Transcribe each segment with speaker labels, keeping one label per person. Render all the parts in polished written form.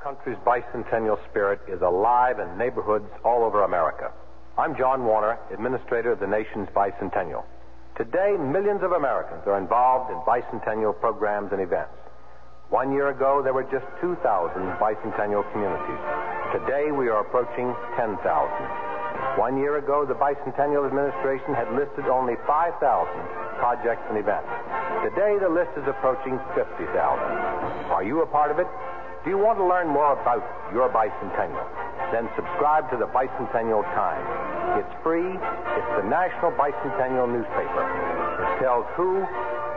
Speaker 1: country's bicentennial spirit is alive in neighborhoods all over America. I'm John Warner, administrator of the nation's bicentennial. Today, millions of Americans are involved in bicentennial programs and events. 1 year ago, there were just 2,000 bicentennial communities. Today, we are approaching 10,000. 1 year ago, the Bicentennial Administration had listed only 5,000 projects and events. Today, the list is approaching 50,000. Are you a part of it? Do you want to learn more about your bicentennial? Then subscribe to the Bicentennial Times. It's free. It's the national bicentennial newspaper. It tells who,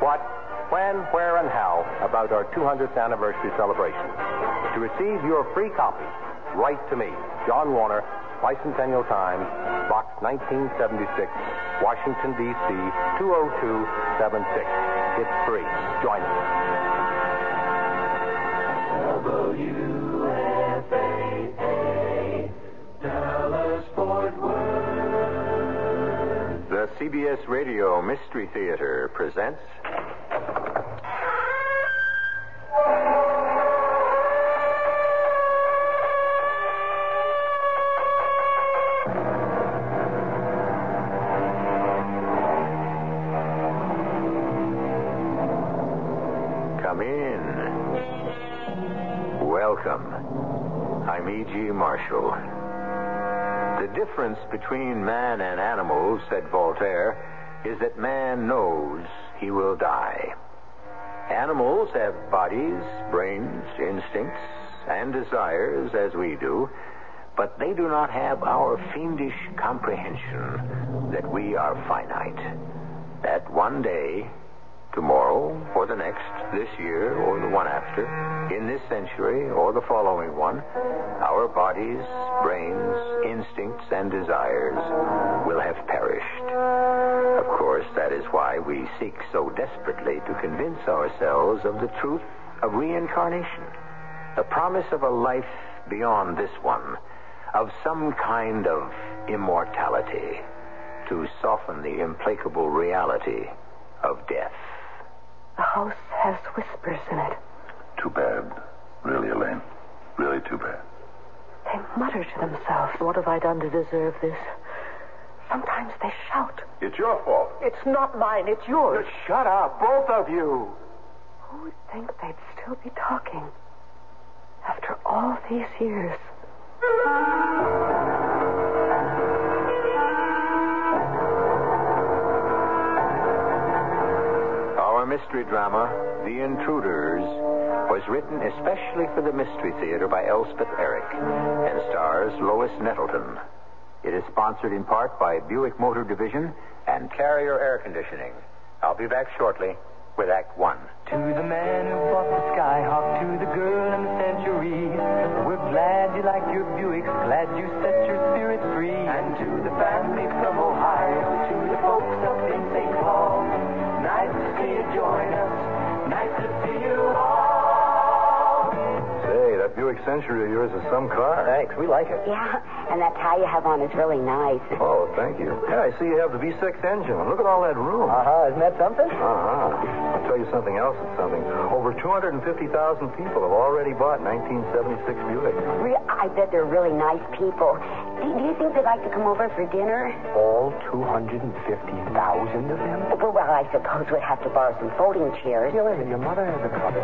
Speaker 1: what, when, where, and how about our 200th anniversary celebration. To receive your free copy, write to me, John Warner, Bicentennial Times, Box 1976, Washington, D.C., 20276. It's free. Join us.
Speaker 2: WFAA, Dallas, Fort Worth.
Speaker 3: The CBS Radio Mystery Theater presents... Come in. Welcome. I'm E.G. Marshall. The difference between man and animals, said Voltaire, is that man knows he will die. Animals have bodies, brains, instincts, and desires as we do, but they do not have our fiendish comprehension that we are finite. That one day, tomorrow, or the next, this year, or the one after, in this century, or the following one, our bodies, brains, instincts, and desires will have perished. Of course, that is why we seek so desperately to convince ourselves of the truth of reincarnation, the promise of a life beyond this one, of some kind of immortality, to soften the implacable reality of death.
Speaker 4: The house has whispers in it.
Speaker 5: Too bad. Really, Elaine. Really too bad.
Speaker 4: They mutter to themselves. What have I done to deserve this? Sometimes they shout.
Speaker 5: It's your fault.
Speaker 4: It's not mine, it's yours.
Speaker 3: Shut up, both of you.
Speaker 4: Who would think they'd still be talking after all these years?
Speaker 3: Our mystery drama, The Intruders, was written especially for the Mystery Theater by Elspeth Eric and stars Lois Nettleton. It is sponsored in part by Buick Motor Division and Carrier Air Conditioning. I'll be back shortly with Act One.
Speaker 2: To the man who bought the Skyhawk, to the girl in the Century, we're glad you like your Buicks, glad you set your spirit free. And to the family from Ohio, to the folks up in St. Paul, nice to see you join us, nice to see you all.
Speaker 5: Say, that Buick Century of yours is some car.
Speaker 6: Thanks, we like it.
Speaker 7: Yeah, and that tie you have on is really nice.
Speaker 5: Oh, thank you. Yeah, I see you have the V6 engine. Look at all that room.
Speaker 6: Isn't that something?
Speaker 5: I'll tell you something else that's something. Over 250,000 people have already bought 1976 Buick.
Speaker 7: I bet they're really nice people. Do you think they'd like to come over for dinner?
Speaker 6: All 250,000 of them?
Speaker 7: Well, I suppose we'd have to borrow some folding chairs.
Speaker 6: Yeah, wait a minute. Your mother has a couple.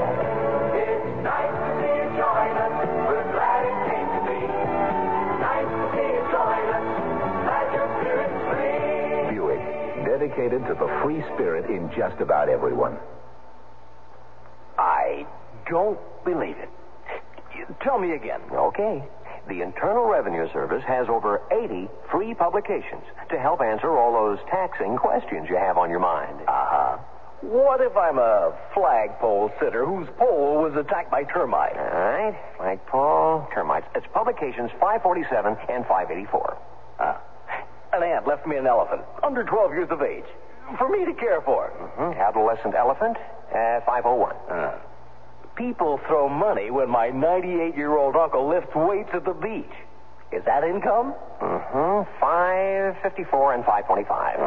Speaker 2: It's nice to see you join us. We're glad it came to be. Nice to see you join us. Glad your spirit's free.
Speaker 6: Buick, dedicated to the free spirit in just about everyone.
Speaker 8: I don't believe it. Tell me again.
Speaker 6: Okay.
Speaker 8: The Internal Revenue Service has over 80 free publications to help answer all those taxing questions you have on your mind.
Speaker 6: Uh-huh.
Speaker 8: What if I'm a flagpole sitter whose pole was attacked by termites? All right. Flagpole, termites. It's publications 547 and 584. An ant left me an elephant, under 12 years of age, for me to care for. Mm-hmm. Adolescent elephant, 501. People throw money when my 98-year-old uncle lifts weights at the beach. Is that income? Mm-hmm. 554 and 525.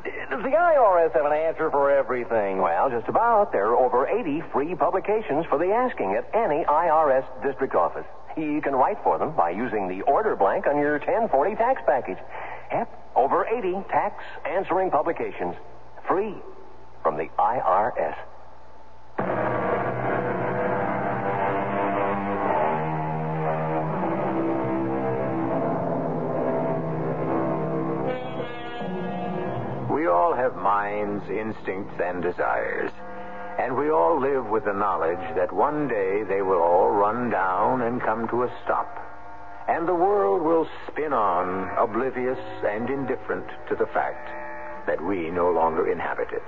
Speaker 8: Does the IRS have an answer for everything? Well, just about. There are over 80 free publications for the asking at any IRS district office. You can write for them by using the order blank on your 1040 tax package. Yep, over 80 tax answering publications. Free from the IRS.
Speaker 3: We all have minds, instincts, and desires. And we all live with the knowledge that one day they will all run down and come to a stop. And the world will spin on, oblivious and indifferent to the fact that we no longer inhabit it.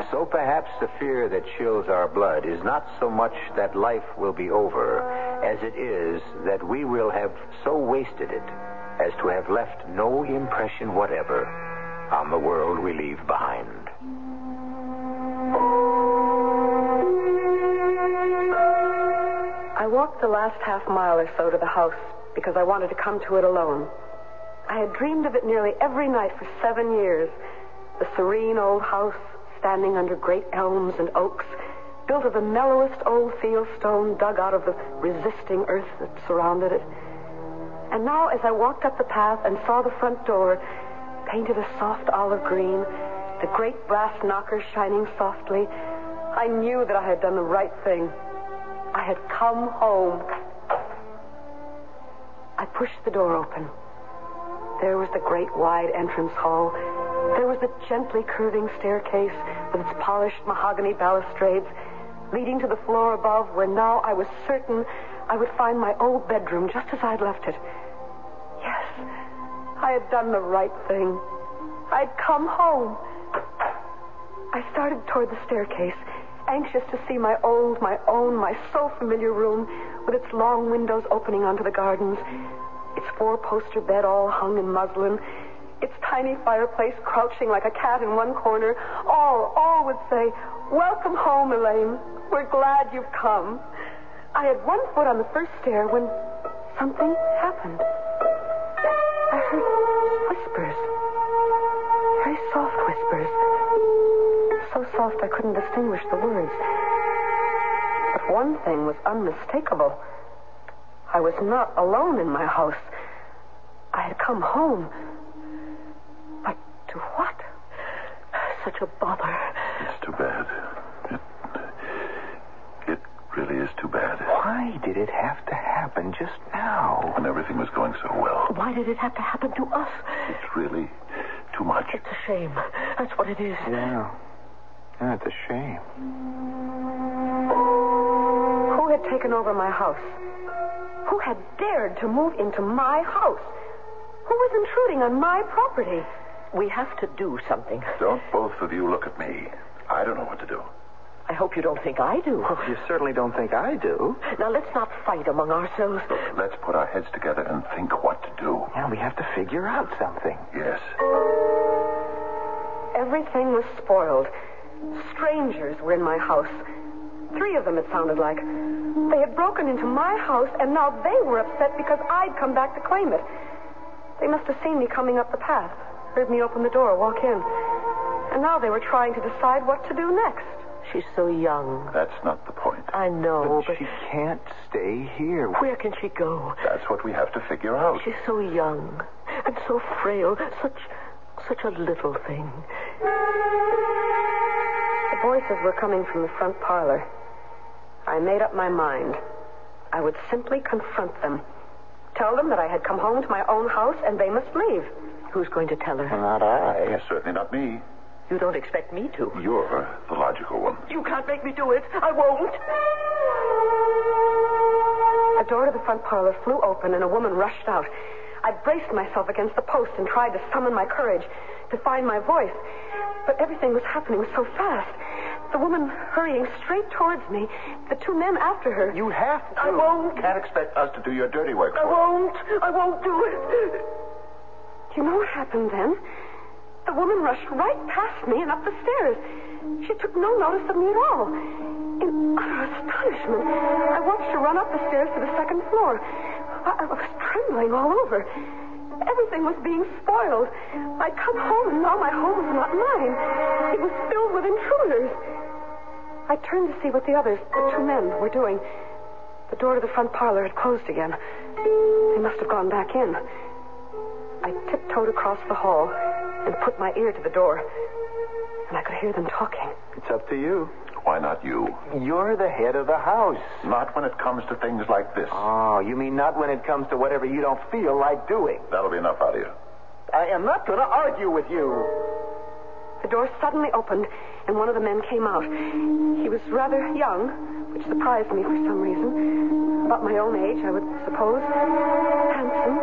Speaker 3: So perhaps the fear that chills our blood is not so much that life will be over as it is that we will have so wasted it as to have left no impression whatever on the world we leave behind.
Speaker 4: I walked the last half mile or so to the house because I wanted to come to it alone. I had dreamed of it nearly every night for 7 years. The serene old house, standing under great elms and oaks, built of the mellowest old field stone dug out of the resisting earth that surrounded it. And now, as I walked up the path and saw the front door, painted a soft olive green, the great brass knocker shining softly, I knew that I had done the right thing. I had come home. I pushed the door open. There was the great wide entrance hall. There was the gently curving staircase with its polished mahogany balustrades leading to the floor above, where now I was certain I would find my old bedroom just as I'd left it. Yes, I had done the right thing. I'd come home. I started toward the staircase, anxious to see my old, my own, my so familiar room with its long windows opening onto the gardens, its four-poster bed all hung in muslin, its tiny fireplace crouching like a cat in one corner. All would say, "Welcome home, Elaine. We're glad you've come." I had one foot on the first stair when something happened. I heard whispers. Very soft whispers. So soft I couldn't distinguish the words. But one thing was unmistakable. I was not alone in my house. I had come home. But to what? Such a bother.
Speaker 6: It's too bad. It really is too bad.
Speaker 3: Why did it have to happen just now?
Speaker 6: When everything was going so well.
Speaker 4: Why did it have to happen to us?
Speaker 6: It's really too much.
Speaker 4: It's a shame. That's what it is.
Speaker 3: Yeah, it's a shame.
Speaker 4: Who had taken over my house? Who had dared to move into my house? Who was intruding on my property? We have to do something.
Speaker 6: Don't both of you look at me. I don't know what to do.
Speaker 4: I hope you don't think I do.
Speaker 3: Well, you certainly don't think I do.
Speaker 4: Now, let's not fight among ourselves.
Speaker 6: Look, let's put our heads together and think what to do.
Speaker 3: Yeah, we have to figure out something.
Speaker 6: Yes.
Speaker 4: Everything was spoiled. Strangers were in my house. 3 of them, it sounded like. They had broken into my house, and now they were upset because I'd come back to claim it. They must have seen me coming up the path, heard me open the door, walk in. And now they were trying to decide what to do next. She's so young.
Speaker 6: That's not the point.
Speaker 4: I know, but
Speaker 3: she can't stay here.
Speaker 4: Where can she go?
Speaker 6: That's what we have to figure out.
Speaker 4: She's so young and so frail. Such a little thing. The voices were coming from the front parlor. I made up my mind. I would simply confront them. Tell them that I had come home to my own house and they must leave. Who's going to tell her?
Speaker 3: Not I.
Speaker 6: Yes, certainly not me.
Speaker 4: You don't expect me to.
Speaker 6: You're the logical one.
Speaker 4: You can't make me do it. I won't. The door to the front parlor flew open and a woman rushed out. I braced myself against the post and tried to summon my courage, to find my voice. But everything was happening so fast. The woman hurrying straight towards me, the 2 men after her.
Speaker 6: You have to.
Speaker 4: I won't.
Speaker 6: You can't expect us to do your dirty work for
Speaker 4: I
Speaker 6: you.
Speaker 4: won't. I won't do it. Do you know what happened then? The woman rushed right past me and up the stairs. She took no notice of me at all. In utter astonishment, I watched her run up the stairs to the 2nd floor. I was trembling all over. Everything was being spoiled. I'd come home, and now my home was not mine. It was filled with intruders. I turned to see what the others, the two men, were doing. The door to the front parlor had closed again. They must have gone back in. I tiptoed across the hall and put my ear to the door, and I could hear them talking.
Speaker 5: It's up to you.
Speaker 6: Why not you?
Speaker 8: You're the head of the house.
Speaker 6: Not when it comes to things like this.
Speaker 8: Oh, you mean not when it comes to whatever you don't feel like doing?
Speaker 6: That'll be enough out of you.
Speaker 8: I am not going to argue with you.
Speaker 4: The door suddenly opened, and one of the men came out. He was rather young, which surprised me for some reason. About my own age, I would suppose. Handsome,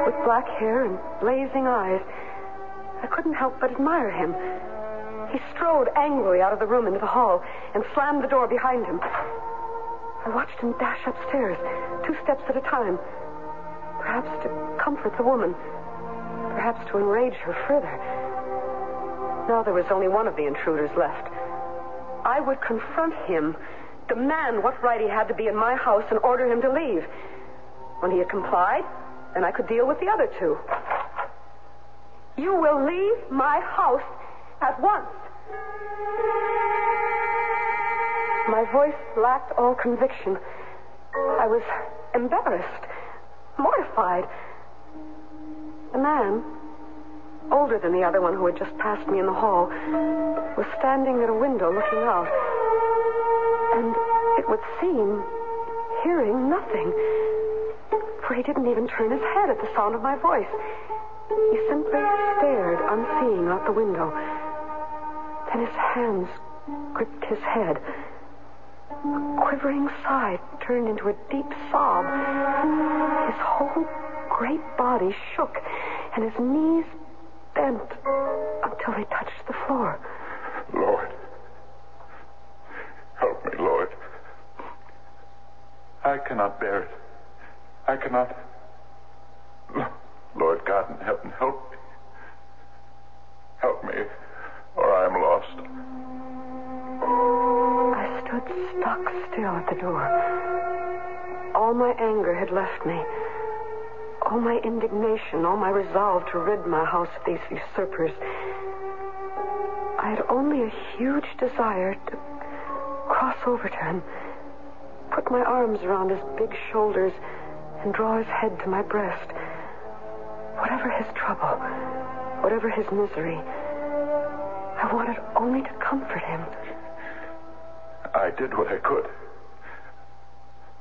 Speaker 4: with black hair and blazing eyes. I couldn't help but admire him. He strode angrily out of the room into the hall and slammed the door behind him. I watched him dash upstairs, 2 steps at a time. Perhaps to comfort the woman. Perhaps to enrage her further. Now there was only one of the intruders left. I would confront him, demand what right he had to be in my house, and order him to leave. When he had complied, then I could deal with the other 2. You will leave my house at once. My voice lacked all conviction. I was embarrassed, mortified. The man, older than the other one who had just passed me in the hall, was standing at a window looking out. And it would seem, hearing nothing. For he didn't even turn his head at the sound of my voice. He simply stared, unseeing, out the window. Then his hands gripped his head. A quivering sigh turned into a deep sob. His whole great body shook, and his knees bent until they touched the floor.
Speaker 6: Lord. Help me, Lord. I cannot bear it. I cannot. Lord God in heaven, help me. Help me, or I am lost.
Speaker 4: I stood stock still at the door. All my anger had left me. All my indignation, all my resolve to rid my house of these usurpers. I had only a huge desire to cross over to him, put my arms around his big shoulders, and draw his head to my breast. Whatever his trouble, whatever his misery, I wanted only to comfort him.
Speaker 6: I did what I could.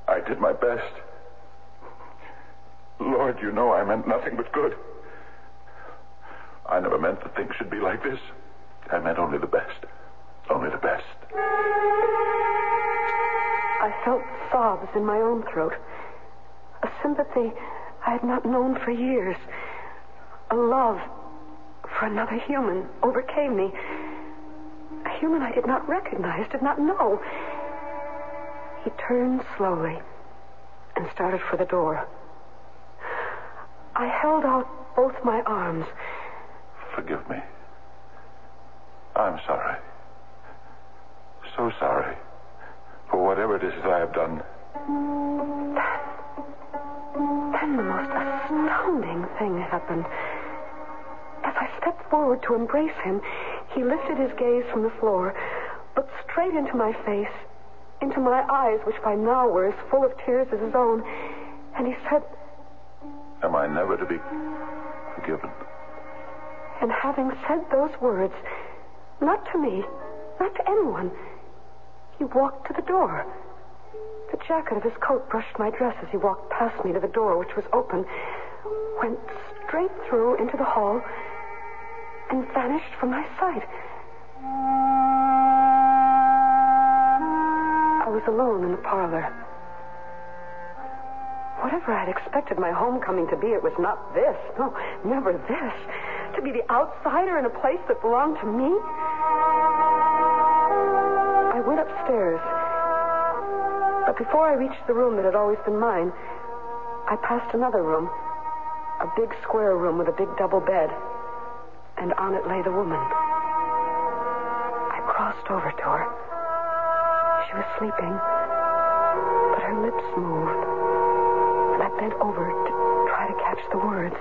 Speaker 6: I did my best. Lord, you know I meant nothing but good. I never meant that things should be like this. I meant only the best. Only the best.
Speaker 4: I felt sobs in my own throat. A sympathy I had not known for years. A love for another human overcame me. A human I did not recognize, did not know. He turned slowly and started for the door. I held out both my arms.
Speaker 6: Forgive me. I'm sorry. So sorry for whatever it is I have done.
Speaker 4: Then the most astounding thing happened. As I stepped forward to embrace him, he lifted his gaze from the floor, looked straight into my face, into my eyes, which by now were as full of tears as his own, and he said,
Speaker 6: Am I never to be forgiven?
Speaker 4: And having said those words, not to me, not to anyone, he walked to the door. The jacket of his coat brushed my dress as he walked past me to the door, which was open, went straight through into the hall, and vanished from my sight. I was alone in the parlor. Whatever I had expected my homecoming to be, it was not this. No, never this. To be the outsider in a place that belonged to me? I went upstairs. But before I reached the room that had always been mine, I passed another room. A big square room with a big double bed. And on it lay the woman. I crossed over to her. She was sleeping, but her lips moved. And I bent over to try to catch the words.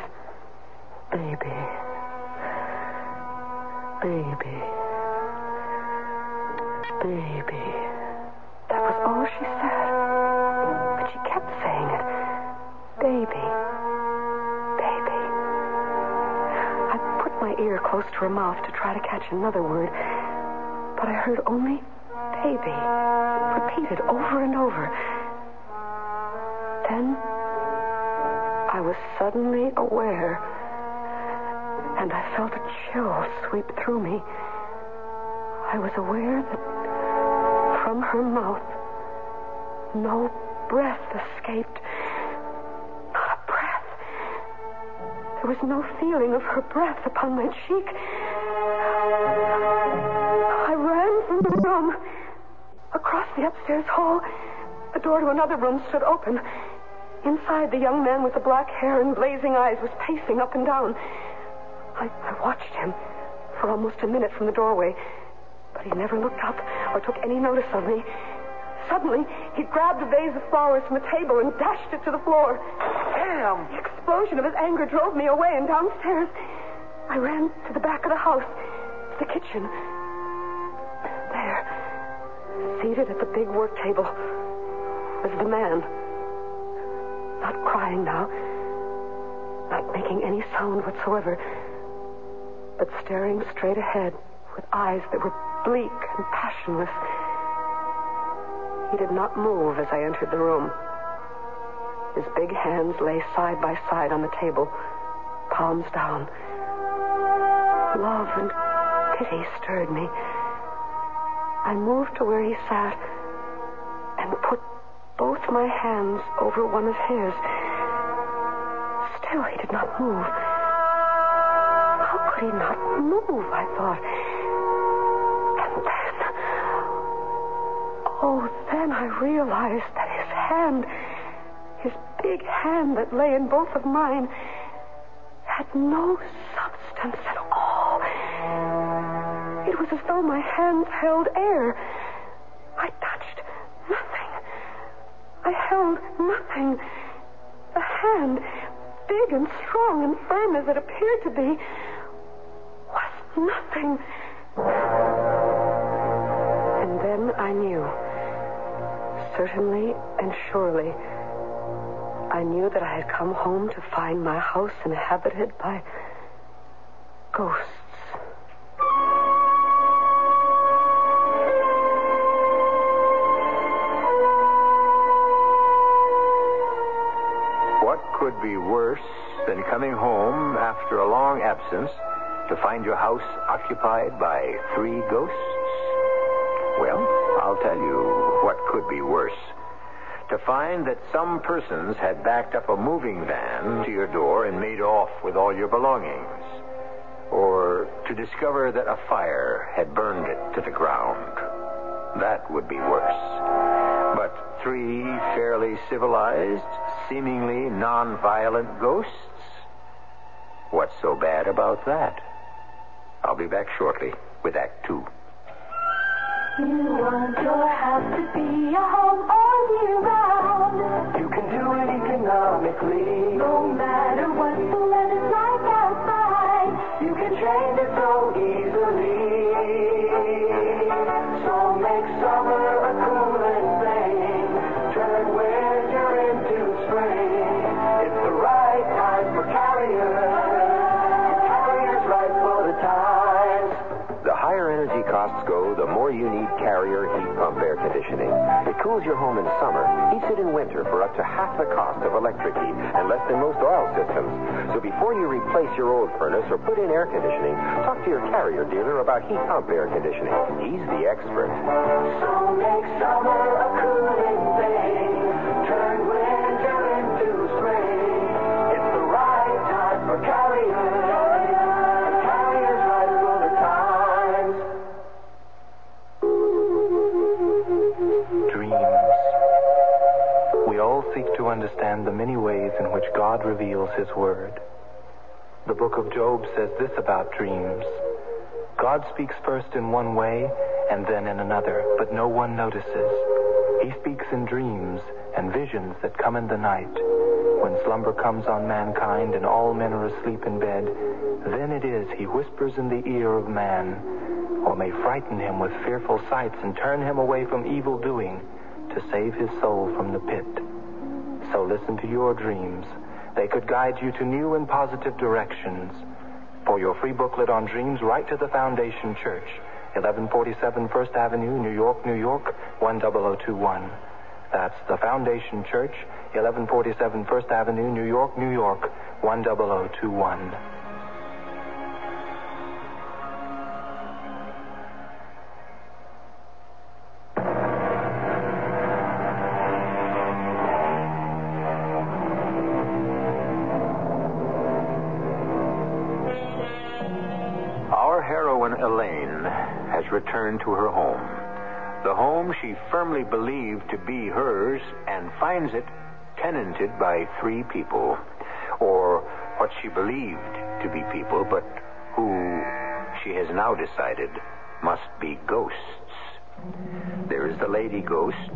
Speaker 4: Baby. Baby. That was all she said. But she kept saying it. Baby. Baby. I put my ear close to her mouth to try to catch another word, but I heard only baby, repeated over and over. Then I was suddenly aware, and I felt a chill sweep through me. I was aware that from her mouth no breath escaped. Not a breath. There was no feeling of her breath upon my cheek. I ran from the room. Across the upstairs hall, the door to another room stood open. Inside, the young man with the black hair and blazing eyes was pacing up and down. I watched him for almost a minute from the doorway, but he never looked up or took any notice of me. Suddenly, he grabbed a vase of flowers from a table and dashed it to the floor.
Speaker 8: Damn!
Speaker 4: The explosion of his anger drove me away and downstairs. I ran to the back of the house, to the kitchen. There, seated at the big work table, was the man. Not crying now, not making any sound whatsoever, but staring straight ahead with eyes that were bleak and passionless. He did not move as I entered the room. His big hands lay side by side on the table, palms down. Love and pity stirred me. I moved to where he sat and put both my hands over one of his. Still, he did not move. How could he not move, I thought. Then I realized that his hand, his big hand that lay in both of mine, had no substance at all. It was as though my hands held air. I touched nothing. I held nothing. The hand, big and strong and firm as it appeared to be, was nothing. And then I knew. Certainly and surely, I knew that I had come home to find my house inhabited by ghosts.
Speaker 3: What could be worse than coming home after a long absence to find your house occupied by 3 ghosts? Well, I'll tell you what could be worse. To find that some persons had backed up a moving van to your door and made off with all your belongings. Or to discover that a fire had burned it to the ground. That would be worse. But 3 fairly civilized, seemingly non-violent ghosts? What's so bad about that? I'll be back shortly with Act 2.
Speaker 2: You want your house to be a home all year round. You can do it economically. No matter what the weather's like outside, you can change it so easily. So make summer a cooling thing. Turn winter into spring. It's the right time for Carrier. Carrier's right for the times.
Speaker 8: The higher energy costs go, the more you need Carrier heat pump air conditioning. It cools your home in summer, heats it in winter for up to half the cost of electric heat and less than most oil systems. So before you replace your old furnace or put in air conditioning, talk to your Carrier dealer about heat pump air conditioning. He's the expert.
Speaker 2: So make summer a cooling thing. Turn winter into spring. It's the right time for Carrier. Carrier's right for the times.
Speaker 9: Dreams. We all seek to understand the many ways in which God reveals His Word. The book of Job says this about dreams. God speaks first in one way and then in another, but no one notices. He speaks in dreams and visions that come in the night. When slumber comes on mankind and all men are asleep in bed, then it is he whispers in the ear of man, or may frighten him with fearful sights and turn him away from evil doing to save his soul from the pit. So listen to your dreams. They could guide you to new and positive directions. For your free booklet on dreams, write to the Foundation Church, 1147 First Avenue, New York, New York, 10021. That's the Foundation Church, 1147 First Avenue, New York, New York, 10021.
Speaker 3: Our heroine, Elaine, has returned to her home. The home she firmly believed to be hers, and finds it tenanted by 3 people. Or what she believed to be people, but who she has now decided must be ghosts. There is the lady ghost,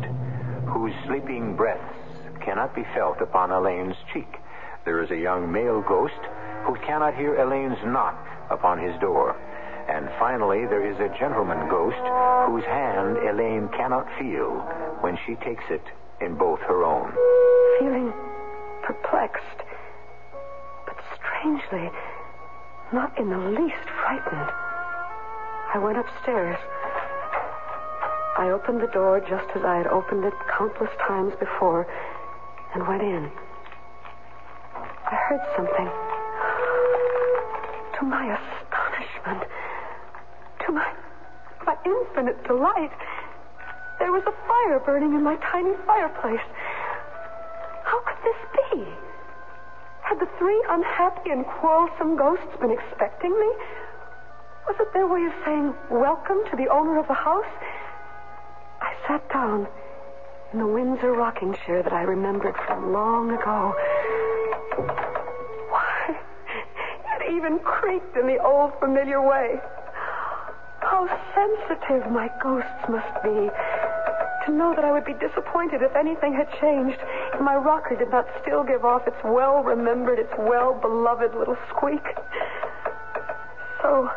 Speaker 3: whose sleeping breaths cannot be felt upon Elaine's cheek. There is a young male ghost who cannot hear Elaine's knock upon his door. And finally, there is a gentleman ghost whose hand Elaine cannot feel when she takes it in both her own.
Speaker 4: Feeling perplexed, but strangely not in the least frightened, I went upstairs. I opened the door just as I had opened it countless times before and went in. I heard something. To my astonishment, to my infinite delight, there was a fire burning in my tiny fireplace. How could this be? Had the 3 unhappy and quarrelsome ghosts been expecting me? Was it their way of saying welcome to the owner of the house? I sat down in the Windsor rocking chair that I remembered from long ago. Why, it even creaked in the old familiar way. How sensitive my ghosts must be to know that I would be disappointed if anything had changed, if my rocker did not still give off its well-remembered, its well-beloved little squeak. So,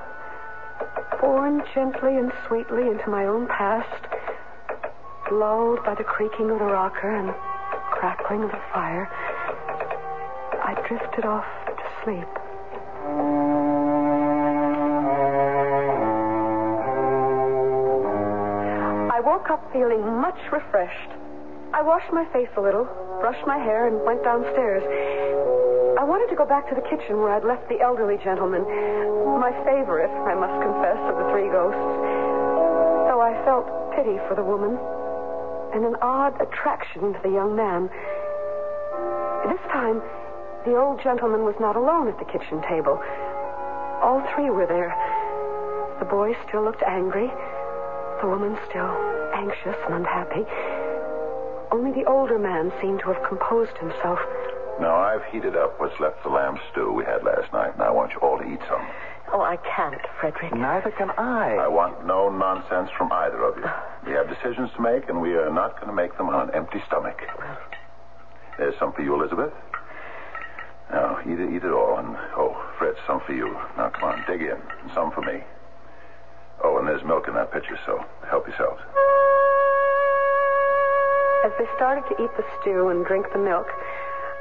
Speaker 4: borne gently and sweetly into my own past, lulled by the creaking of the rocker and crackling of the fire, I drifted off to sleep. I woke up feeling much refreshed. I washed my face a little, brushed my hair, and went downstairs. I wanted to go back to the kitchen where I'd left the elderly gentleman, my favorite, I must confess, of the 3 ghosts, though I felt pity for the woman and an odd attraction to the young man. This time, the old gentleman was not alone at the kitchen table. All 3 were there. The boy still looked angry. The woman still anxious and unhappy. Only the older man seemed to have composed himself.
Speaker 6: Now, I've heated up what's left of the lamb stew we had last night, and I want you all to eat some.
Speaker 4: Oh, I can't, Frederick.
Speaker 9: Neither can I.
Speaker 6: I want no nonsense from either of you. We have decisions to make, and we are not going to make them on an empty stomach. There's some for you, Elizabeth. Now, eat it all. And, Fred, some for you. Now, come on, dig in. And some for me. Oh, and there's milk in that pitcher, so help yourselves.
Speaker 4: As they started to eat the stew and drink the milk,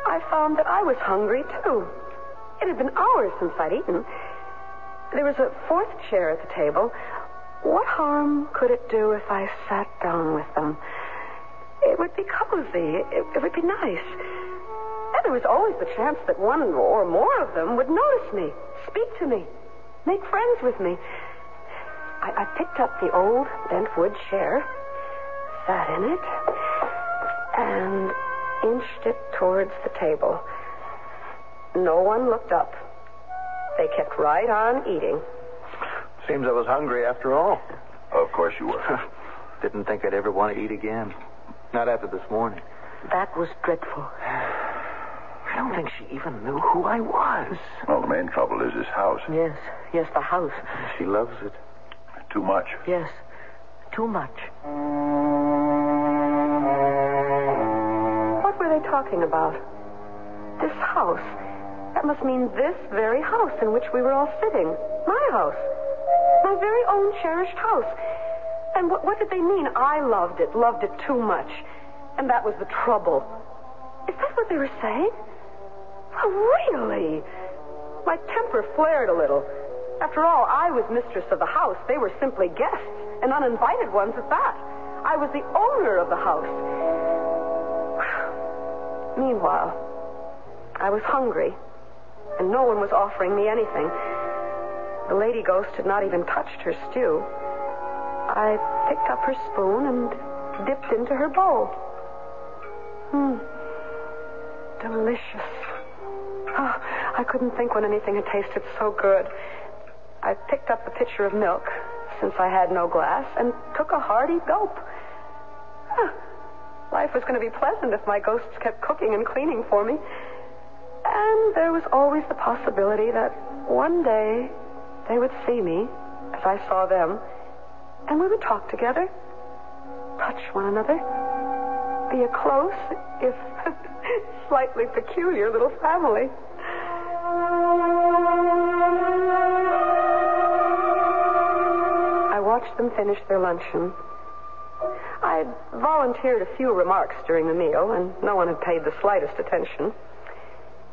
Speaker 4: I found that I was hungry, too. It had been hours since I'd eaten. There was a 4th chair at the table. What harm could it do if I sat down with them? It would be cozy. It would be nice. And there was always the chance that one or more of them would notice me, speak to me, make friends with me. I picked up the old bent wood chair, sat in it, and inched it towards the table. No one looked up. They kept right on eating.
Speaker 5: Seems I was hungry after all.
Speaker 6: Of course you were.
Speaker 5: Didn't think I'd ever want to eat again. Not after this morning.
Speaker 4: That was dreadful.
Speaker 5: I don't think she even knew who I was.
Speaker 6: Well, the main trouble is this house.
Speaker 4: Yes, the house.
Speaker 5: She loves it.
Speaker 6: Too much.
Speaker 4: Yes, too much. talking about? This house. That must mean this very house in which we were all sitting. My house. My very own cherished house. And what did they mean? I loved it too much. And that was the trouble. Is that what they were saying? Oh, really? My temper flared a little. After all, I was mistress of the house. They were simply guests, and uninvited ones at that. I was the owner of the house. Meanwhile, I was hungry, and no one was offering me anything. The lady ghost had not even touched her stew. I picked up her spoon and dipped into her bowl. Delicious. Oh, I couldn't think when anything had tasted so good. I picked up the pitcher of milk, since I had no glass, and took a hearty gulp. Life was going to be pleasant if my ghosts kept cooking and cleaning for me. And there was always the possibility that one day they would see me as I saw them, and we would talk together, touch one another, be a close, if slightly peculiar little family. I watched them finish their luncheon. I'd volunteered a few remarks during the meal, and no one had paid the slightest attention.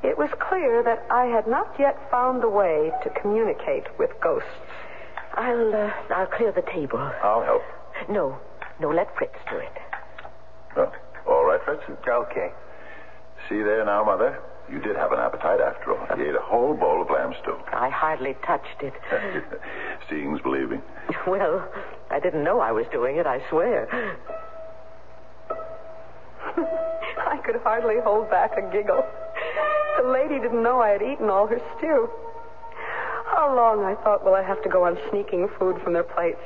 Speaker 4: It was clear that I had not yet found a way to communicate with ghosts.
Speaker 10: I'll clear the table.
Speaker 6: I'll help.
Speaker 10: No, let Fritz do it.
Speaker 6: Oh, all right, Fritz.
Speaker 8: Okay.
Speaker 6: See there now, Mother? You did have an appetite after all. You ate a whole bowl of lamb stew.
Speaker 10: I hardly touched it.
Speaker 6: Seeing's believing.
Speaker 10: Well, I didn't know I was doing it, I swear.
Speaker 4: I could hardly hold back a giggle. The lady didn't know I had eaten all her stew. How long, I thought, will I have to go on sneaking food from their plates?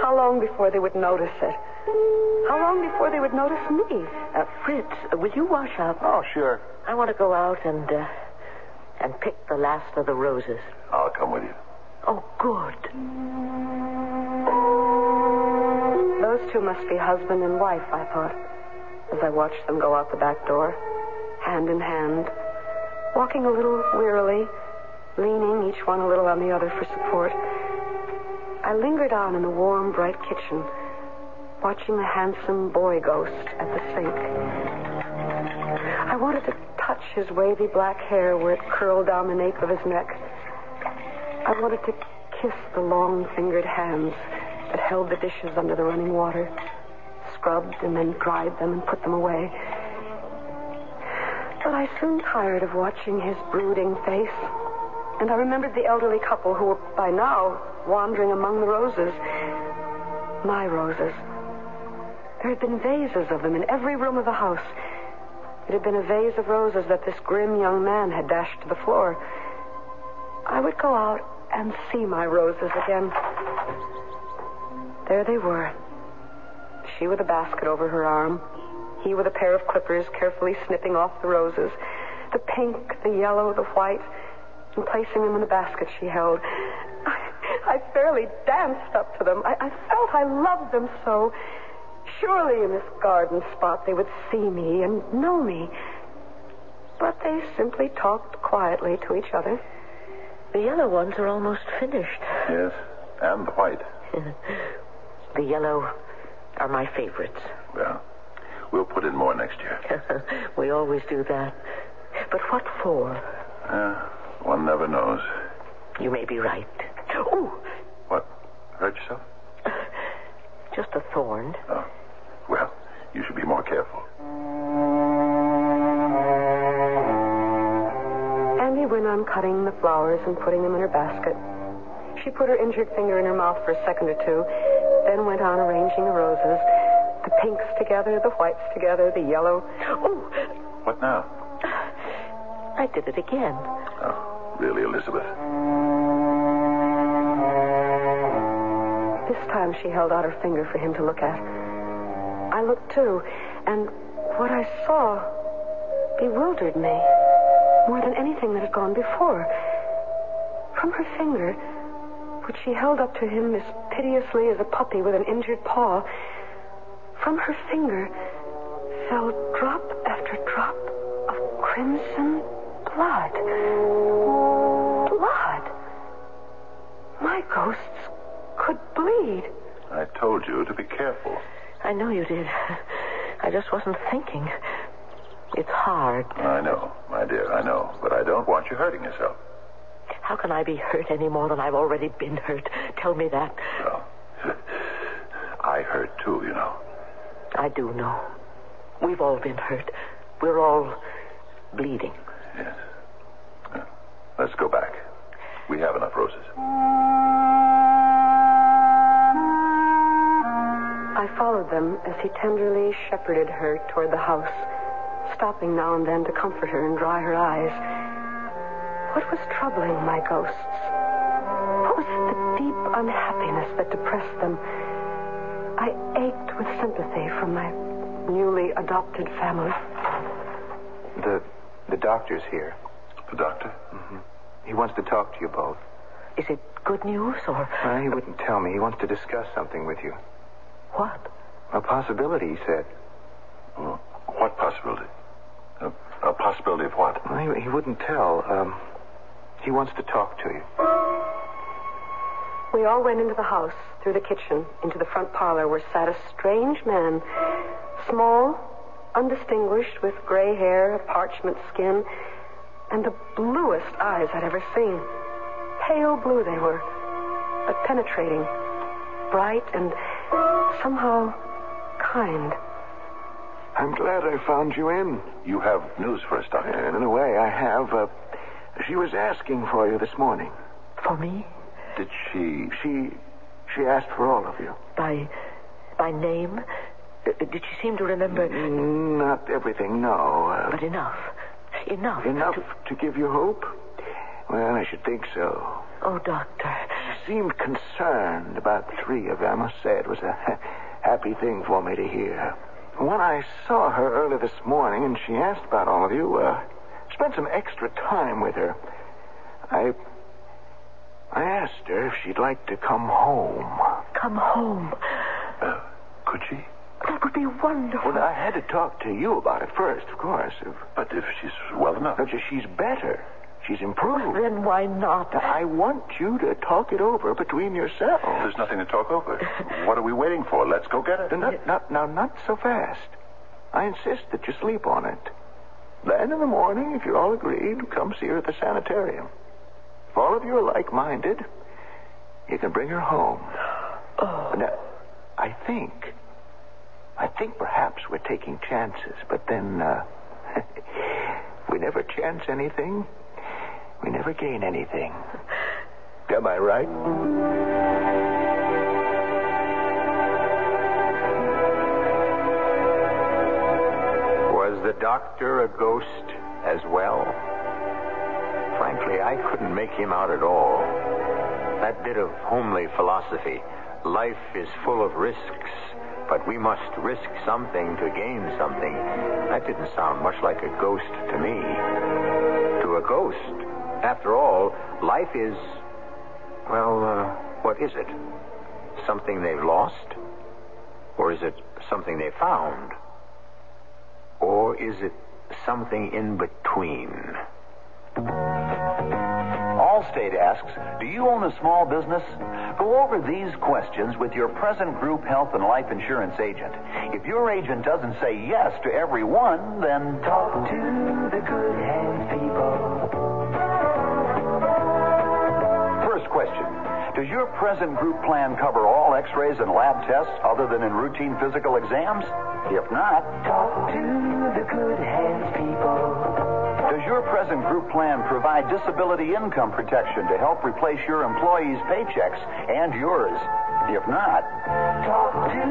Speaker 4: How long before they would notice it? How long before they would notice me?
Speaker 10: Fritz, will you wash up?
Speaker 8: Oh, sure.
Speaker 10: I want to go out and pick the last of the roses.
Speaker 6: I'll come with you.
Speaker 10: Oh, good.
Speaker 4: Those two must be husband and wife, I thought, as I watched them go out the back door, hand in hand, walking a little wearily, leaning each one a little on the other for support. I lingered on in the warm, bright kitchen, watching the handsome boy ghost at the sink. I wanted to touch his wavy black hair where it curled down the nape of his neck. I wanted to kiss the long-fingered hands that held the dishes under the running water, scrubbed and then dried them and put them away. But I soon tired of watching his brooding face, and I remembered the elderly couple who were by now wandering among the roses. My roses. There had been vases of them in every room of the house. It had been a vase of roses that this grim young man had dashed to the floor. I would go out and see my roses again. There they were. She with a basket over her arm. He with a pair of clippers carefully snipping off the roses. The pink, the yellow, the white, and placing them in the basket she held. I fairly danced up to them. I felt I loved them so. Surely in this garden spot they would see me and know me. But they simply talked quietly to each other.
Speaker 10: The yellow ones are almost finished.
Speaker 6: Yes, and the white.
Speaker 10: The yellow are my favorites.
Speaker 6: Well, we'll put in more next year.
Speaker 10: We always do that. But what for?
Speaker 6: One never knows.
Speaker 10: You may be right. Oh!
Speaker 6: What? Hurt yourself?
Speaker 10: Just a thorn.
Speaker 6: Oh. Well, you should be more careful.
Speaker 4: Andy went on cutting the flowers and putting them in her basket. She put her injured finger in her mouth for a second or two, then went on arranging the roses. The pinks together, the whites together, the yellow.
Speaker 10: Oh!
Speaker 6: What now?
Speaker 10: I did it again.
Speaker 6: Oh, really, Elizabeth?
Speaker 4: This time she held out her finger for him to look at. I looked too, and what I saw bewildered me more than anything that had gone before. From her finger, which she held up to him as piteously as a puppy with an injured paw, from her finger fell drop after drop crimson blood. Blood. My ghosts could bleed.
Speaker 6: I told you to be careful.
Speaker 10: I know you did. I just wasn't thinking. It's hard.
Speaker 6: I know, my dear, I know. But I don't want you hurting yourself.
Speaker 10: How can I be hurt any more than I've already been hurt? Tell me that.
Speaker 6: Well, I hurt too, you know.
Speaker 10: I do know. We've all been hurt. We're all bleeding.
Speaker 6: Yes. Let's go back. We have enough roses.
Speaker 4: I followed them as he tenderly shepherded her toward the house, stopping now and then to comfort her and dry her eyes. What was troubling my ghosts? What was the deep unhappiness that depressed them? I ached with sympathy for my newly adopted family.
Speaker 9: The doctor's here.
Speaker 6: The doctor?
Speaker 9: Mm-hmm. He wants to talk to you both.
Speaker 10: Is it good news, or...
Speaker 9: He wouldn't tell me. He wants to discuss something with you.
Speaker 10: What?
Speaker 9: A possibility, he said.
Speaker 6: What possibility? A possibility of what?
Speaker 9: He wouldn't tell. He wants to talk to you.
Speaker 4: We all went into the house, through the kitchen, into the front parlor, where sat a strange man. Small, undistinguished, with gray hair, a parchment skin, and the bluest eyes I'd ever seen. Pale blue they were, but penetrating, bright, and somehow kind.
Speaker 11: I'm glad I found you in.
Speaker 6: You have news for us, Doctor.
Speaker 11: In a way, I have. She was asking for you this morning.
Speaker 10: For me?
Speaker 6: Did she...
Speaker 11: She asked for all of you.
Speaker 10: By name? Did she seem to remember...
Speaker 11: Not everything, no.
Speaker 10: But enough. Enough
Speaker 11: to give you hope? Well, I should think so.
Speaker 10: Oh, Doctor.
Speaker 11: She seemed concerned about 3 of you. I must say it was a happy thing for me to hear. When I saw her early this morning and she asked about all of you, spent some extra time with her. I asked her if she'd like to come home.
Speaker 10: Come home?
Speaker 6: Could she?
Speaker 10: That would be wonderful.
Speaker 11: Well, I had to talk to you about it first, of course.
Speaker 6: But if she's well enough...
Speaker 11: No, she's better. She's improved.
Speaker 10: Then why not?
Speaker 11: Now, I want you to talk it over between yourselves.
Speaker 6: There's nothing to talk over. What are we waiting for? Let's go get her.
Speaker 11: Not so fast. I insist that you sleep on it. Then in the morning, if you're all agreed, come see her at the sanitarium. If all of you are like-minded, you can bring her home.
Speaker 10: Oh.
Speaker 11: Now, I think perhaps we're taking chances, but then we never chance anything. We never gain anything. Am I right?
Speaker 3: Was the doctor a ghost as well? Frankly, I couldn't make him out at all. That bit of homely philosophy, life is full of risks, but we must risk something to gain something, that didn't sound much like a ghost to me. To a ghost, after all, life is, well, what is it? Something they've lost? Or is it something they found? Or is it something in between?
Speaker 12: Allstate asks, do you own a small business? Go over these questions with your present group health and life insurance agent. If your agent doesn't say yes to every one, then talk to the good hands people. First question. Does your present group plan cover all x-rays and lab tests other than in routine physical exams? If not, talk to the good hands people. Does your present group plan provide disability income protection to help replace your employees' paychecks and yours? If not, talk to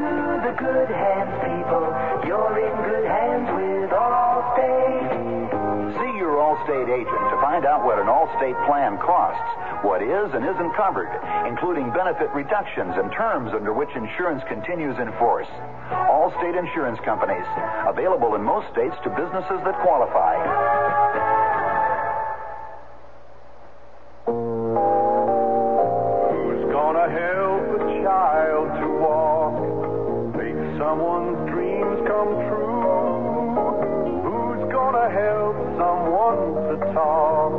Speaker 12: the good hands people. You're in good hands with Allstate. See your Allstate agent to find out what an Allstate plan costs, what is and isn't covered, including benefit reductions and terms under which insurance continues in force. Allstate Insurance Companies, available in most states to businesses that qualify.
Speaker 13: Who's gonna help a child to walk, make someone's dreams come true? Who's gonna help someone talk.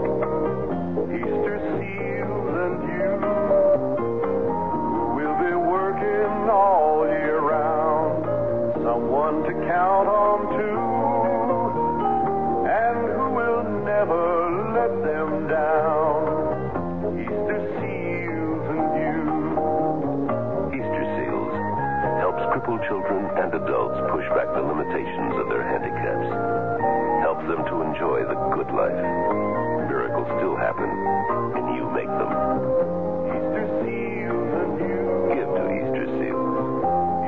Speaker 13: Easter seals and you will be working all year round. Someone to count on too, and who will never let them down. Easter seals and you.
Speaker 14: Easter Seals helps crippled children and adults push back the limitations of their handicaps. Helps them to enjoy the good life. Miracles still happen, and you make them.
Speaker 13: Easter seals and you.
Speaker 14: Give to Easter Seals.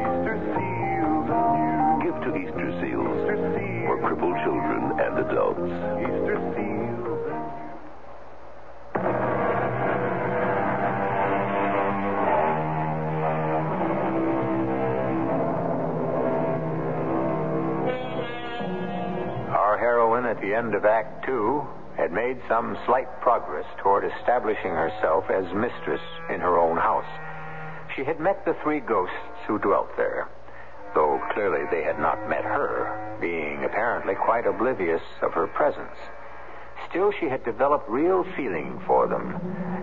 Speaker 13: Easter seals and you.
Speaker 14: Give to Easter Seals
Speaker 13: Easter seals.
Speaker 14: for crippled children and adults.
Speaker 13: Easter seals.
Speaker 3: Our heroine at the end of Act 2 had made some slight progress toward establishing herself as mistress in her own house. She had met the 3 ghosts who dwelt there, though clearly they had not met her, being apparently quite oblivious of her presence. Still, she had developed real feeling for them,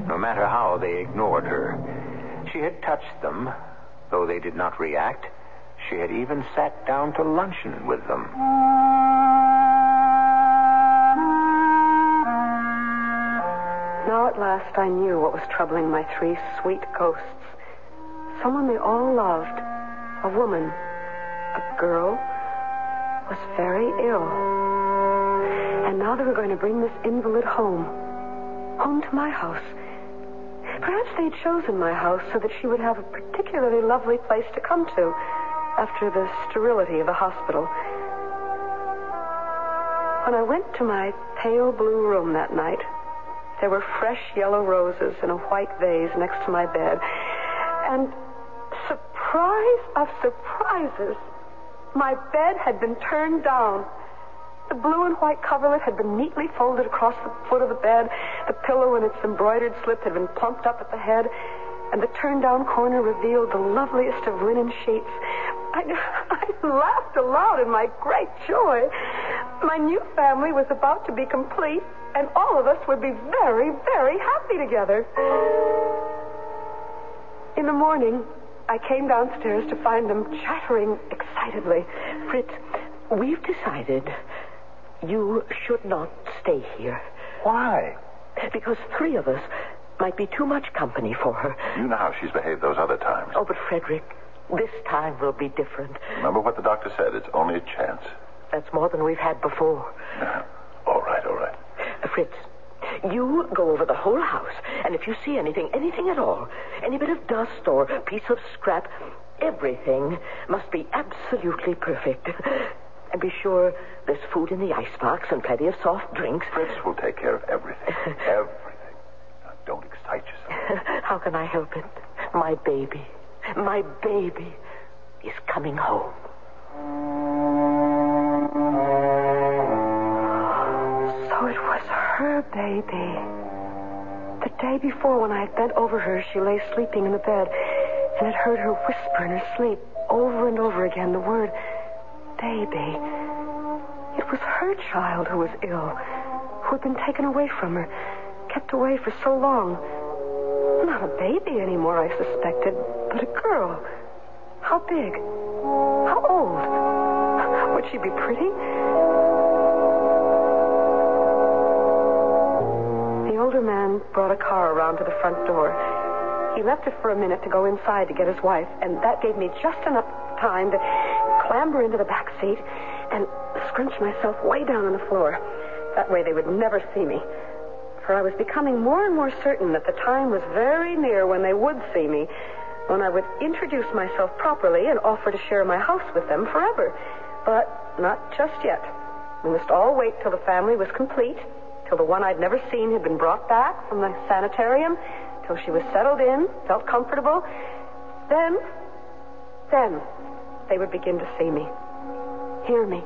Speaker 3: no matter how they ignored her. She had touched them, though they did not react. She had even sat down to luncheon with them.
Speaker 4: Now at last I knew what was troubling my 3 sweet ghosts. Someone they all loved, a woman, a girl, was very ill. And now they were going to bring this invalid home to my house. Perhaps they'd chosen my house so that she would have a particularly lovely place to come to after the sterility of the hospital. When I went to my pale blue room that night, there were fresh yellow roses in a white vase next to my bed. And surprise of surprises, my bed had been turned down. The blue and white coverlet had been neatly folded across the foot of the bed. The pillow and its embroidered slip had been plumped up at the head, and the turned-down corner revealed the loveliest of linen sheets. I laughed aloud in my great joy. My new family was about to be complete, and all of us would be very, very happy together. In the morning, I came downstairs to find them chattering excitedly.
Speaker 10: Fritz, we've decided you should not stay here.
Speaker 6: Why?
Speaker 10: Because 3 of us might be too much company for her.
Speaker 6: You know how she's behaved those other times.
Speaker 10: Oh, but Frederick, this time will be different.
Speaker 6: Remember what the doctor said. It's only a chance.
Speaker 10: That's more than we've had before.
Speaker 6: All right.
Speaker 10: Fritz, you go over the whole house, and if you see anything at all, any bit of dust or piece of scrap, everything must be absolutely perfect. And be sure there's food in the icebox and plenty of soft drinks.
Speaker 6: Fritz will take care of everything. Everything. Now, don't excite yourself.
Speaker 10: How can I help it? My baby is coming home.
Speaker 4: So it was her baby. The day before, when I had bent over her, she lay sleeping in the bed, and had heard her whisper in her sleep over and over again the word baby. It was her child who was ill, who had been taken away from her, kept away for so long. Not a baby anymore, I suspected, but a girl. How big? How old? Would she be pretty? The older man brought a car around to the front door. He left it for a minute to go inside to get his wife, and that gave me just enough time to clamber into the back seat and scrunch myself way down on the floor. That way they would never see me. For I was becoming more and more certain that the time was very near when they would see me, when I would introduce myself properly and offer to share my house with them forever. But not just yet. We must all wait till the family was complete, till the one I'd never seen had been brought back from the sanitarium, till she was settled in, felt comfortable. Then they would begin to see me, hear me,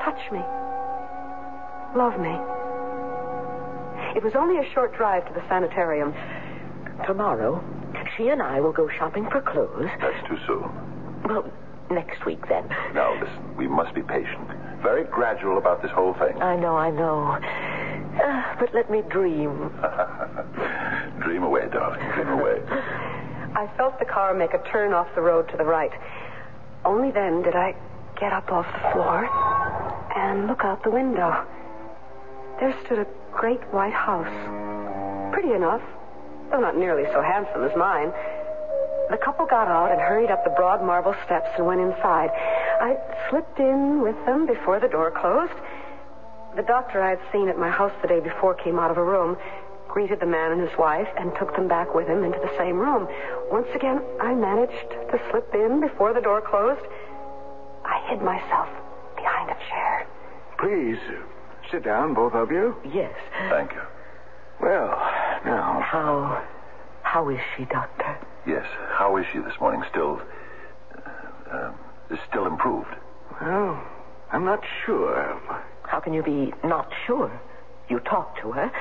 Speaker 4: touch me, love me. It was only a short drive to the sanitarium.
Speaker 10: Tomorrow, she and I will go shopping for clothes.
Speaker 6: That's too soon.
Speaker 10: Well, next week then.
Speaker 6: No, listen, we must be patient. Very gradual about this whole thing.
Speaker 10: I know. But let me dream.
Speaker 6: Dream away, darling. Dream away.
Speaker 4: I felt the car make a turn off the road to the right. Only then did I get up off the floor and look out the window. There stood a great white house. Pretty enough, though not nearly so handsome as mine. The couple got out and hurried up the broad marble steps and went inside. I slipped in with them before the door closed. The doctor I had seen at my house the day before came out of a room, greeted the man and his wife, and took them back with him into the same room. Once again, I managed to slip in before the door closed. I hid myself behind a chair.
Speaker 11: Please, sit down, both of you.
Speaker 10: Yes.
Speaker 6: Thank you.
Speaker 11: Well, now...
Speaker 10: How is she, Doctor?
Speaker 6: Yes. How is she this morning? Still improved?
Speaker 11: Well, I'm not sure.
Speaker 10: How can you be not sure? You talked to her.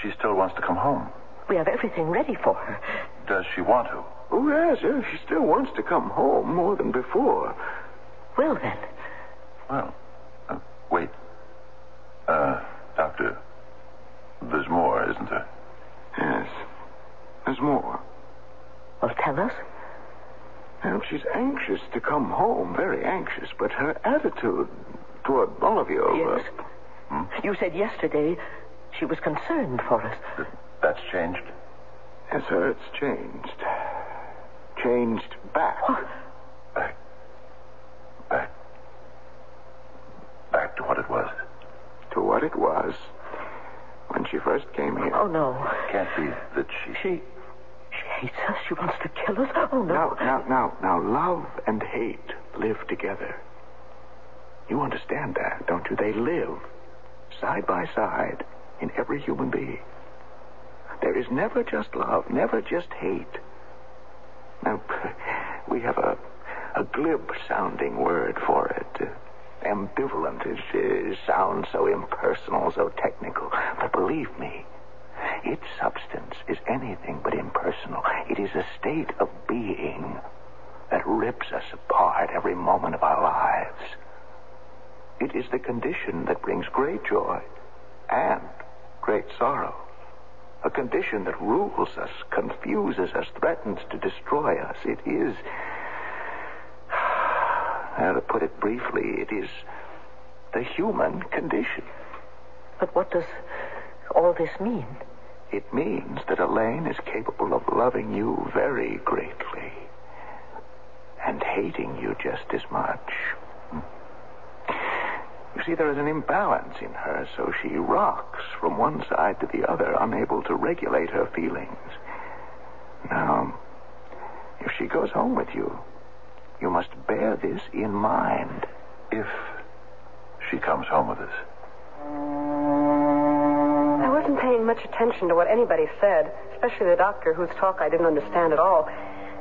Speaker 6: She still wants to come home.
Speaker 10: We have everything ready for her.
Speaker 6: Does she want to?
Speaker 11: Oh, yes, she still wants to come home more than before.
Speaker 10: Well, then.
Speaker 6: Well, wait. Doctor, there's more, isn't there?
Speaker 11: Yes, there's more.
Speaker 10: Well, tell us.
Speaker 11: Well, she's anxious to come home, very anxious, but her attitude toward all of you...
Speaker 10: Yes. You said yesterday she was concerned for us.
Speaker 6: That's changed?
Speaker 11: Yes, sir, it's changed. Changed back.
Speaker 10: What?
Speaker 6: Back to what it was.
Speaker 11: To what it was when she first came here.
Speaker 10: Oh, no.
Speaker 6: It can't be that
Speaker 10: She hates us. She wants to kill us. Oh, no.
Speaker 11: Now, love and hate live together. You understand that, don't you? They live side by side in every human being. There is never just love, never just hate. Now, we have a glib-sounding word for it. Ambivalent. It sounds so impersonal, so technical. But believe me, its substance is anything but impersonal. It is a state of being that rips us apart every moment of our lives. It is the condition that brings great joy and great sorrow. A condition that rules us, confuses us, threatens to destroy us. It is, to put it briefly, it is the human condition.
Speaker 10: But what does all this mean?
Speaker 11: It means that Elaine is capable of loving you very greatly and hating you just as much. You see, there is an imbalance in her, so she rocks from one side to the other, unable to regulate her feelings. Now, if she goes home with you, you must bear this in mind.
Speaker 6: If she comes home with us.
Speaker 4: I wasn't paying much attention to what anybody said, especially the doctor, whose talk I didn't understand at all.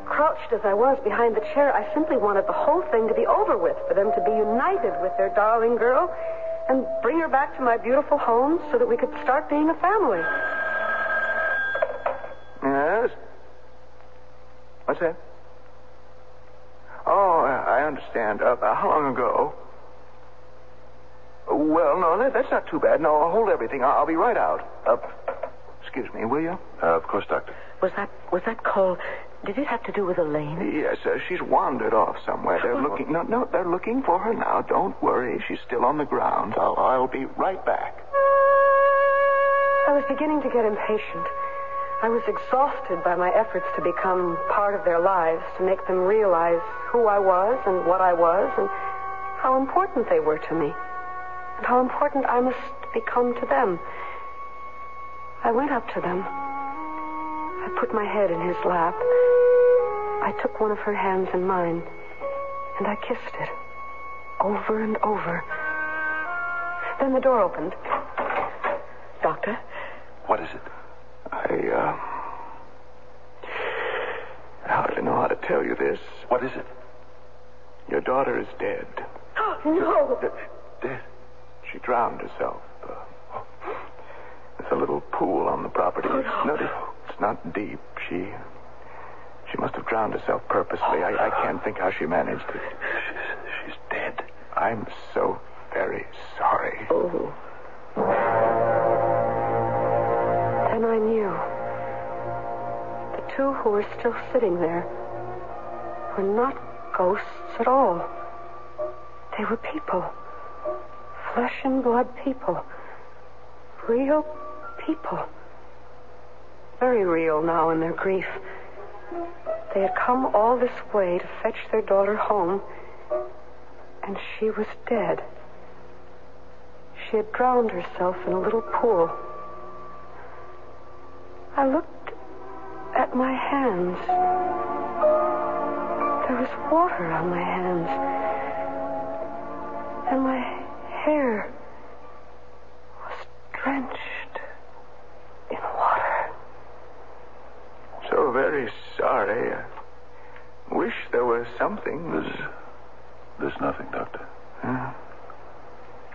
Speaker 4: Crouched as I was behind the chair, I simply wanted the whole thing to be over with, for them to be united with their darling girl and bring her back to my beautiful home so that we could start being a family.
Speaker 11: Yes? What's that? Oh, I understand. How long ago? Well, no, that's not too bad. No, I'll hold everything. I'll be right out. Excuse me, will you?
Speaker 6: Of course, Doctor.
Speaker 10: Was that call... Did it have to do with Elaine?
Speaker 11: Yes, she's wandered off somewhere. They're looking... No, they're looking for her now. Don't worry. She's still on the grounds. I'll be right back.
Speaker 4: I was beginning to get impatient. I was exhausted by my efforts to become part of their lives, to make them realize who I was and what I was and how important they were to me and how important I must become to them. I went up to them. I put my head in his lap. I took one of her hands in mine, and I kissed it over and over. Then the door opened.
Speaker 10: Doctor?
Speaker 6: What is it?
Speaker 11: I hardly know how to tell you this.
Speaker 6: What is it?
Speaker 11: Your daughter is dead.
Speaker 10: No!
Speaker 6: Dead?
Speaker 11: She drowned herself. There's a little pool on the property. No, it's not deep. She must have drowned herself purposely. I can't think how she managed it.
Speaker 6: She's dead.
Speaker 11: I'm so very sorry.
Speaker 10: Oh.
Speaker 4: two who were still sitting there were not ghosts at all. They were people. Flesh and blood people. Real people. Very real now in their grief. They had come all this way to fetch their daughter home, and she was dead. She had drowned herself in a little pool. I looked at my hands. There was water on my hands. And my hair was drenched in water.
Speaker 11: So very sorry. I wish there was something.
Speaker 6: There's nothing, Doctor.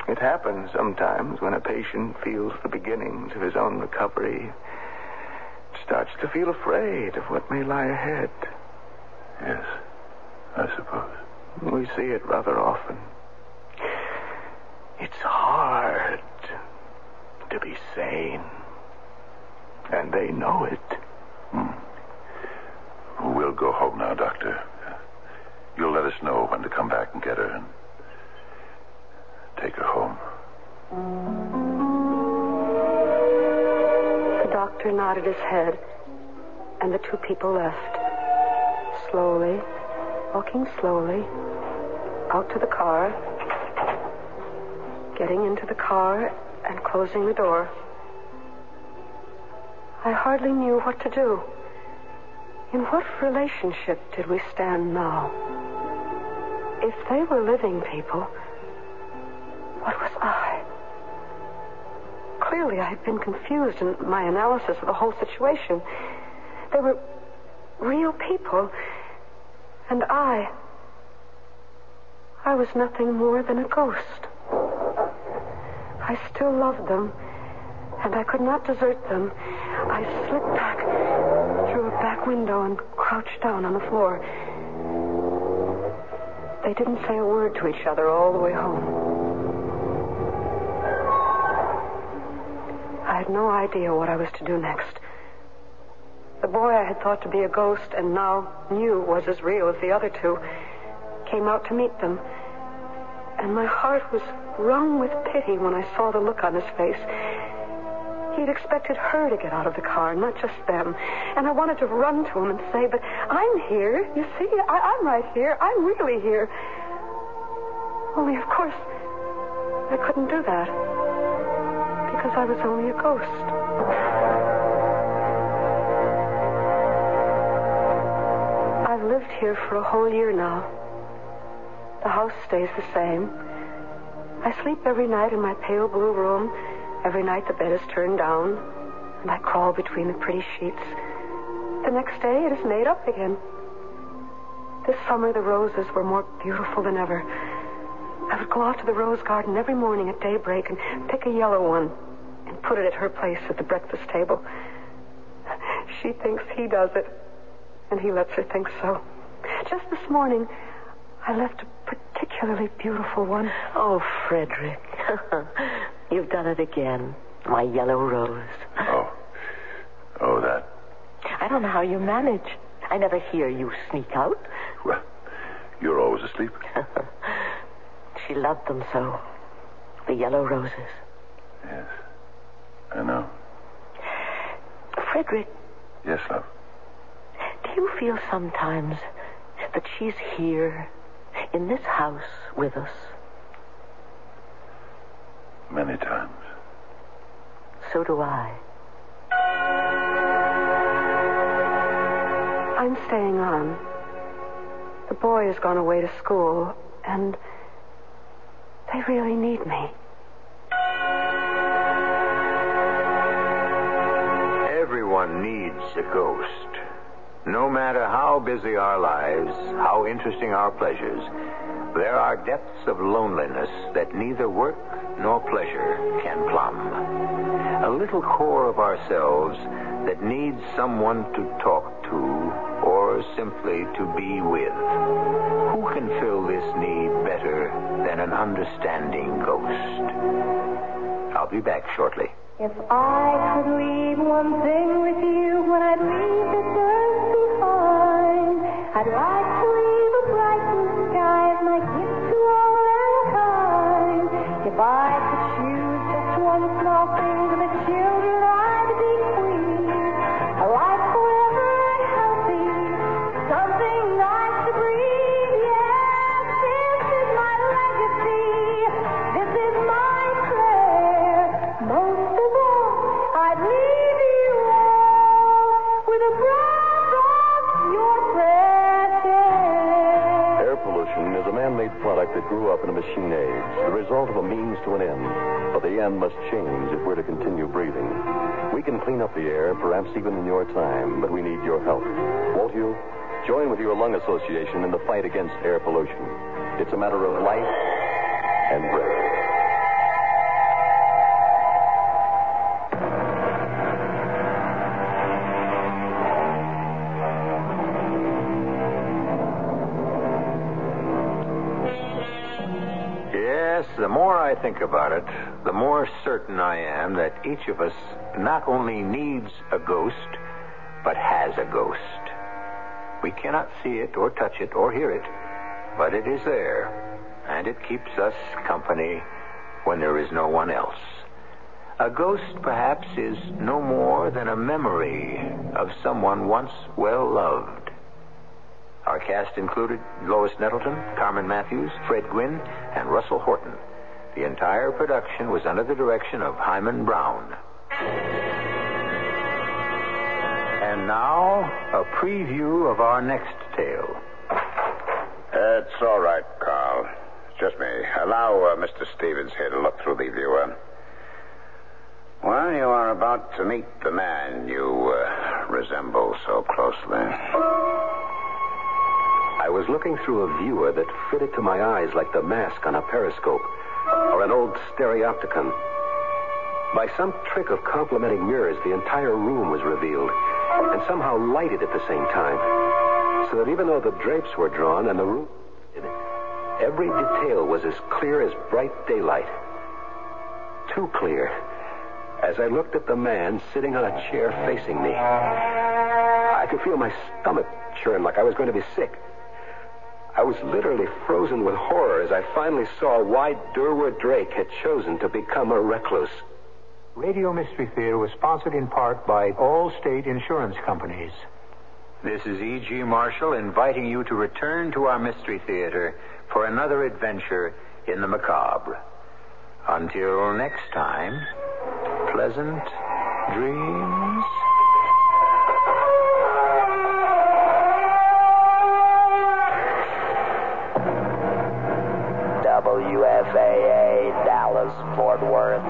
Speaker 11: It happens sometimes when a patient feels the beginnings of his own recovery. Starts to feel afraid of what may lie ahead.
Speaker 6: Yes, I suppose.
Speaker 11: We see it rather often. It's hard to be sane. And they know it.
Speaker 6: We'll go home now, Doctor. You'll let us know when to come back and get her and take her home.
Speaker 4: The doctor nodded his head, and the two people left. Slowly, walking slowly, out to the car, getting into the car and closing the door. I hardly knew what to do. In what relationship did we stand now? If they were living people, what was I? Clearly, I had been confused in my analysis of the whole situation. They were real people, and I was nothing more than a ghost. I still loved them, and I could not desert them. I slipped back through a back window and crouched down on the floor. They didn't say a word to each other all the way home. I had no idea what I was to do next. The boy I had thought to be a ghost and now knew was as real as the other two came out to meet them. And my heart was wrung with pity when I saw the look on his face. He had expected her to get out of the car, not just them. And I wanted to run to him and say, but I'm here. You see, I'm right here. I'm really here. Only, of course, I couldn't do that. Because I was only a ghost. I've lived here for a whole year now. The house stays the same. I sleep every night in my pale blue room. Every night the bed is turned down, and I crawl between the pretty sheets. The next day it is made up again. This summer the roses were more beautiful than ever. I would go out to the rose garden every morning at daybreak and pick a yellow one and put it at her place at the breakfast table. She thinks he does it, and he lets her think so. Just this morning, I left a particularly beautiful one.
Speaker 10: Oh, Frederick. You've done it again. My yellow rose.
Speaker 6: Oh, that.
Speaker 10: I don't know how you manage. I never hear you sneak out.
Speaker 6: Well, you're always asleep.
Speaker 10: She loved them so. The yellow roses.
Speaker 6: Yes, I know.
Speaker 10: Frederick.
Speaker 6: Yes, love.
Speaker 10: Do you feel sometimes that she's here in this house with us?
Speaker 6: Many times.
Speaker 10: So do I.
Speaker 4: I'm staying on. The boy has gone away to school, and they really need me.
Speaker 3: Everyone needs a ghost. No matter how busy our lives, how interesting our pleasures, there are depths of loneliness that neither work nor pleasure can plumb. A little core of ourselves that needs someone to talk to or simply to be with. Who can fill this need better than an understanding ghost? I'll be back shortly.
Speaker 15: If I could leave one thing with you when I leave this earth, I'd like to leave a bright blue sky as my gift to all mankind. If I could choose just one small thing for the children I'd bequeath, a life forever healthy, something nice to breathe. Yes, this is my legacy. This is my prayer. Most of all, I'd leave you all with a breath of your fresh air.
Speaker 14: Air pollution is a man-made product that grew up in a machine age, the result of a means to an end. But the end must change if we're to continue breathing. We can clean up the air, perhaps even in your time, but we need your help. Won't you? Join with your lung association in the fight against air pollution. It's a matter of life and breath.
Speaker 3: Yes, the more I think about it, the more certain I am that each of us not only needs a ghost, but has a ghost. We cannot see it or touch it or hear it, but it is there, and it keeps us company when there is no one else. A ghost, perhaps, is no more than a memory of someone once well loved. Our cast included Lois Nettleton, Carmen Matthews, Fred Gwynne, and Russell Horton. The entire production was under the direction of Hyman Brown. And now, a preview of our next tale.
Speaker 16: It's all right, Carl. It's just me. Allow Mr. Stevens here to look through the viewer. Well, you are about to meet the man you resemble so closely.
Speaker 17: I was looking through a viewer that fitted to my eyes like the mask on a periscope or an old stereopticon. By some trick of complementing mirrors, the entire room was revealed and somehow lighted at the same time, so that even though the drapes were drawn and the room, every detail was as clear as bright daylight. Too clear. As I looked at the man sitting on a chair facing me, I could feel my stomach churn like I was going to be sick. I was literally frozen with horror as I finally saw why Durward Drake had chosen to become a recluse.
Speaker 18: Radio Mystery Theater was sponsored in part by all state insurance companies.
Speaker 3: This is E.G. Marshall inviting you to return to our Mystery Theater for another adventure in the macabre. Until next time, pleasant dreams.
Speaker 19: WFAA, Dallas, Fort Worth.